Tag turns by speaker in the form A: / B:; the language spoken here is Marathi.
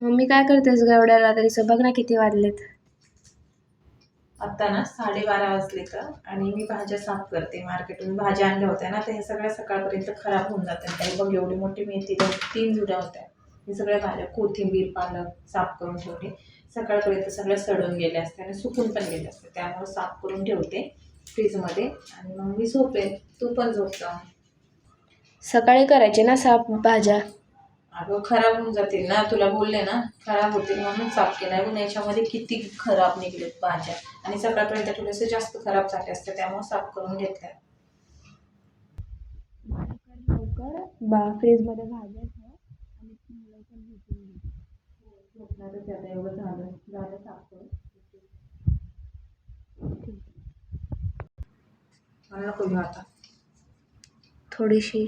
A: मम्मी काय करतेस ग एवढ्या रात्रीचं? बघ ना किती वाजलेत.
B: आता ना 12:30 वाजले तर आणि मी भाज्या साफ करते. मार्केटून भाज्या आणल्या होत्या ना, तर हे सगळ्या सकाळपर्यंत खराब होऊन जातात. काही बघ एवढी मोठी मेथी 3 जुड्या होत्या. हे सगळ्या भाज्या कोथिंबीर पालक साफ करून ठेवते. सकाळपर्यंत सगळ्या सडून गेल्या असत्या आणि सुकून पण गेल्या असत्या, त्यामुळे साफ करून ठेवते फ्रीजमध्ये आणि मग मी झोपेन. तू पण झोप जा.
A: सकाळी करायचे ना साफ भाज्या.
B: अगं खराब होऊन जातील ना, तुला बोलले ना खराब होतील म्हणून साफ केलाय. पण याच्यामध्ये किती खराब निघलेत भाज्या आणि सकाळपर्यंत थोडेसे जास्त खराब झाले असते, त्यामुळे साफ करून घेतल्या.
A: लवकर फ्रीजमध्ये भाज्या ठेव आणि लवकर झोपून घे.
B: झोपणारच आहे आता, एवढं झालं झालं साफ करून. मला नको घेऊ आता.
A: थोडीशी